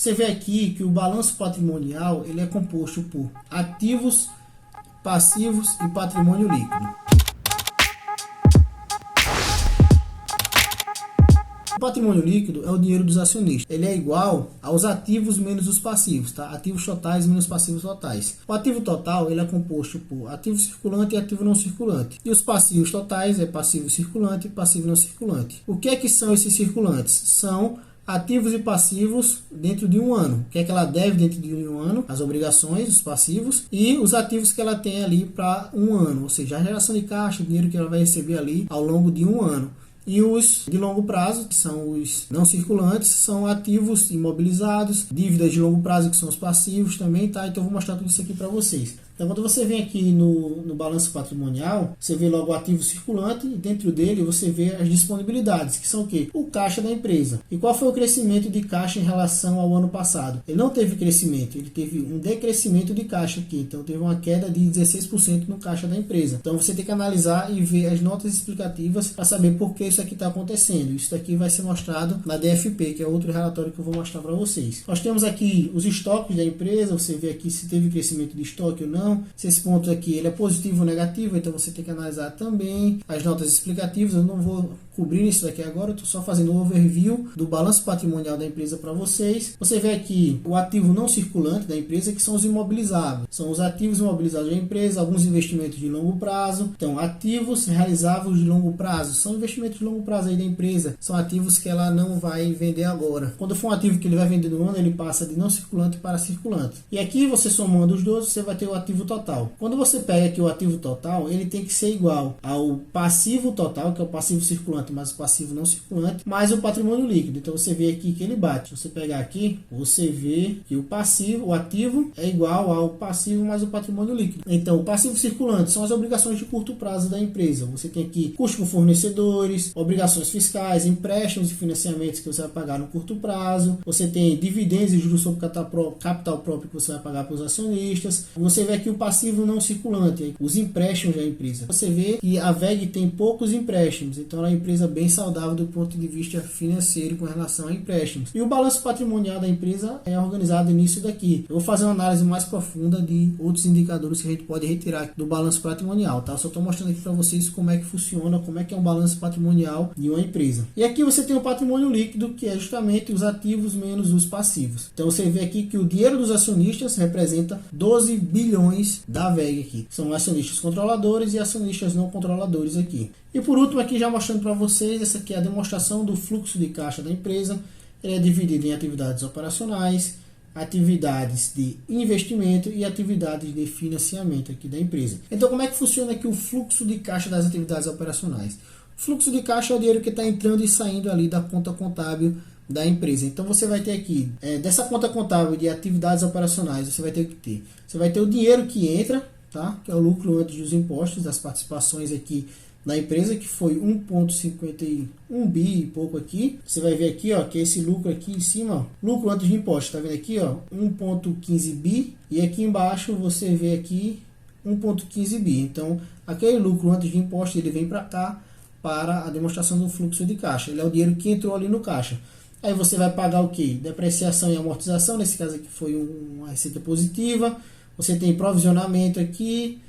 Você vê aqui que o balanço patrimonial ele é composto por ativos, passivos e patrimônio líquido. O patrimônio líquido é o dinheiro dos acionistas. Ele é igual aos ativos menos os passivos, tá? Ativos totais menos passivos totais. O ativo total ele é composto por ativo circulante e ativo não circulante. E os passivos totais é passivo circulante e passivo não circulante. O que é que são esses circulantes? São ativos e passivos dentro de um ano. O que é que ela deve dentro de um ano? As obrigações, os passivos e os ativos que ela tem ali para um ano. Ou seja, a geração de caixa, o dinheiro que ela vai receber ali ao longo de um ano. E os de longo prazo, que são os não circulantes, são ativos imobilizados, dívidas de longo prazo, que são os passivos também, tá? Então eu vou mostrar tudo isso aqui para vocês. Então quando você vem aqui no balanço patrimonial, você vê logo o ativo circulante e dentro dele você vê as disponibilidades, que são o quê? O caixa da empresa. E qual foi o crescimento de caixa em relação ao ano passado? Ele não teve crescimento, ele teve um decrescimento de caixa aqui. Então teve uma queda de 16% no caixa da empresa. Então você tem que analisar e ver as notas explicativas para saber por que isso aqui está acontecendo. Isso daqui vai ser mostrado na DFP, que é outro relatório que eu vou mostrar para vocês. Nós temos aqui os estoques da empresa, você vê aqui se teve crescimento de estoque ou não. Se esse ponto aqui ele é positivo ou negativo, então você tem que analisar também as notas explicativas. Eu não vou cobrir isso daqui agora, eu estou só fazendo um overview do balanço patrimonial da empresa para vocês. Você vê aqui o ativo não circulante da empresa, que são os imobilizáveis. São os ativos imobilizados da empresa, alguns investimentos de longo prazo. Então, ativos realizáveis de longo prazo, são investimentos de longo prazo aí da empresa, são ativos que ela não vai vender agora. Quando for um ativo que ele vai vender no ano, ele passa de não circulante para circulante. E aqui, você somando os dois, você vai ter o ativo total. Quando você pega aqui o ativo total, ele tem que ser igual ao passivo total, que é o passivo circulante, mais o passivo não circulante, mais o patrimônio líquido. Então você vê aqui que ele bate. Se você pegar aqui, você vê que o passivo, o ativo é igual ao passivo mais o patrimônio líquido. Então o passivo circulante são as obrigações de curto prazo da empresa. Você tem aqui custo com fornecedores, obrigações fiscais, empréstimos e financiamentos que você vai pagar no curto prazo. Você tem dividendos e juros sobre capital próprio que você vai pagar para os acionistas. Você vê aqui o passivo não circulante, os empréstimos da empresa. Você vê que a WEG tem poucos empréstimos, então ela é uma empresa bem saudável do ponto de vista financeiro com relação a empréstimos. E o balanço patrimonial da empresa é organizado nisso daqui. Eu vou fazer uma análise mais profunda de outros indicadores que a gente pode retirar do balanço patrimonial, tá? Eu só estou mostrando aqui para vocês como é que funciona, como é que é um balanço patrimonial de uma empresa. E aqui você tem o patrimônio líquido, que é justamente os ativos menos os passivos. Então você vê aqui que o dinheiro dos acionistas representa 12 bilhões da WEG aqui. São acionistas controladores e acionistas não controladores aqui. E por último aqui já mostrando para vocês, essa aqui é a demonstração do fluxo de caixa da empresa. Ele é dividido em atividades operacionais, atividades de investimento e atividades de financiamento aqui da empresa. Então como é que funciona aqui o fluxo de caixa das atividades operacionais? O fluxo de caixa é o dinheiro que está entrando e saindo ali da conta contábil da empresa. Então você vai ter aqui, dessa conta contábil de atividades operacionais, você vai ter o dinheiro que entra, tá? Que é o lucro antes dos impostos, das participações aqui na empresa, que foi 1,51 bi e pouco aqui. Você vai ver aqui, ó, que esse lucro aqui em cima, ó, lucro antes de impostos, tá vendo aqui, ó, 1,15 bi, e aqui embaixo você vê aqui 1,15 bi. Então, aquele lucro antes de impostos, ele vem para cá para a demonstração do fluxo de caixa. Ele é o dinheiro que entrou ali no caixa. Aí você vai pagar o que? Depreciação e amortização, nesse caso aqui foi uma receita positiva. Você tem provisionamento aqui,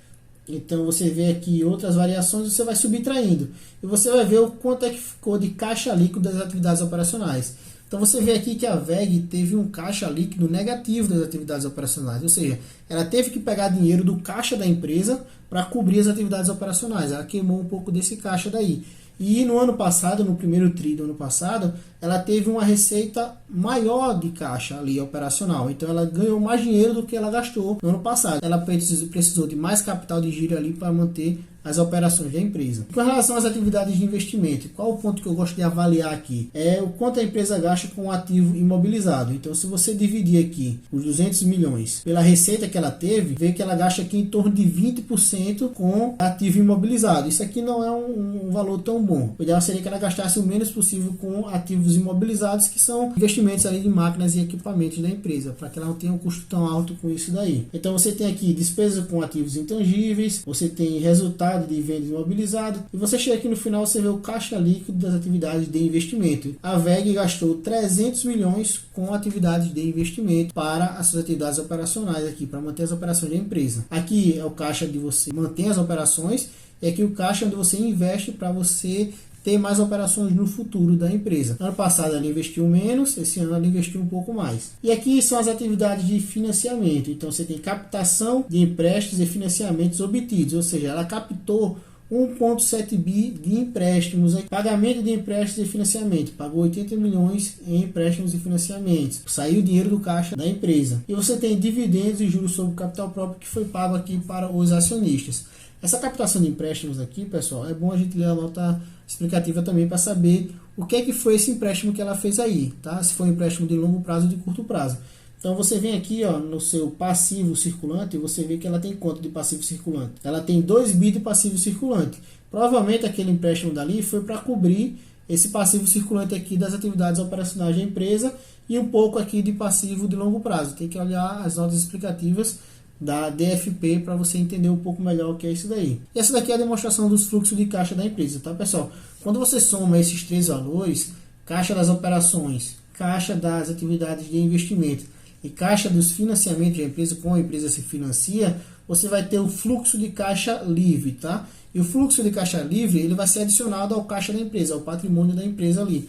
então você vê aqui outras variações, você vai subtraindo. E você vai ver o quanto é que ficou de caixa líquido das atividades operacionais. Então você vê aqui que a WEG teve um caixa líquido negativo das atividades operacionais, ou seja, ela teve que pegar dinheiro do caixa da empresa para cobrir as atividades operacionais. Ela queimou um pouco desse caixa daí. E no ano passado, no primeiro tri do ano passado, ela teve uma receita maior de caixa ali operacional. Então ela ganhou mais dinheiro do que ela gastou no ano passado. Ela precisou de mais capital de giro ali para manter as operações da empresa. Com relação às atividades de investimento, qual o ponto que eu gosto de avaliar aqui? É o quanto a empresa gasta com o ativo imobilizado. Então, se você dividir aqui os 200 milhões pela receita que ela teve, vê que ela gasta aqui em torno de 20% com ativo imobilizado. Isso aqui não é um valor tão bom. O ideal seria que ela gastasse o menos possível com ativos imobilizados, que são investimentos ali de máquinas e equipamentos da empresa, para que ela não tenha um custo tão alto com isso daí. Então, você tem aqui despesa com ativos intangíveis, você tem resultado imobiliário, de venda imobilizado. E você chega aqui no final, você vê o caixa líquido das atividades de investimento. A VEG gastou 300 milhões com atividades de investimento para as suas atividades operacionais aqui, para manter as operações da empresa. Aqui é o caixa de você manter as operações, e aqui o caixa onde você investe para você ter mais operações no futuro da empresa. Ano passado ela investiu menos, esse ano ela investiu um pouco mais. E aqui são as atividades de financiamento. Então você tem captação de empréstimos e financiamentos obtidos, ou seja, ela captou 1,7 bi de empréstimos, pagamento de empréstimos e financiamento, pagou 80 milhões em empréstimos e financiamentos, saiu o dinheiro do caixa da empresa. E você tem dividendos e juros sobre o capital próprio que foi pago aqui para os acionistas. Essa captação de empréstimos aqui, pessoal, é bom a gente ler a nota explicativa também para saber o que é que foi esse empréstimo que ela fez aí, tá? Se foi um empréstimo de longo prazo ou de curto prazo. Então você vem aqui, ó, no seu passivo circulante e você vê que ela tem quanto de passivo circulante? Ela tem 2 bi de passivo circulante. Provavelmente aquele empréstimo dali foi para cobrir esse passivo circulante aqui das atividades operacionais da empresa e um pouco aqui de passivo de longo prazo. Tem que olhar as notas explicativas da DFP para você entender um pouco melhor o que é isso daí. E essa daqui é a demonstração dos fluxos de caixa da empresa, tá, pessoal? Quando você soma esses três valores, caixa das operações, caixa das atividades de investimento e caixa dos financiamentos da empresa, como a empresa se financia, você vai ter o fluxo de caixa livre, tá? E o fluxo de caixa livre, ele vai ser adicionado ao caixa da empresa, ao patrimônio da empresa ali.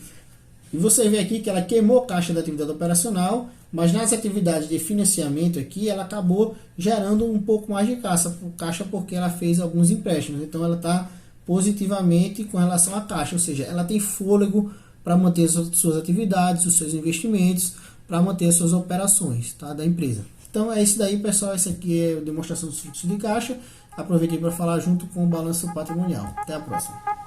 E você vê aqui que ela queimou caixa da atividade operacional, mas nas atividades de financiamento aqui, ela acabou gerando um pouco mais de caixa porque ela fez alguns empréstimos. Então ela está positivamente com relação à caixa, ou seja, ela tem fôlego para manter as suas atividades, os seus investimentos, para manter as suas operações, tá, da empresa. Então é isso daí, pessoal. Essa aqui é a demonstração dos fluxos de caixa. Aproveitei para falar junto com o balanço patrimonial. Até a próxima.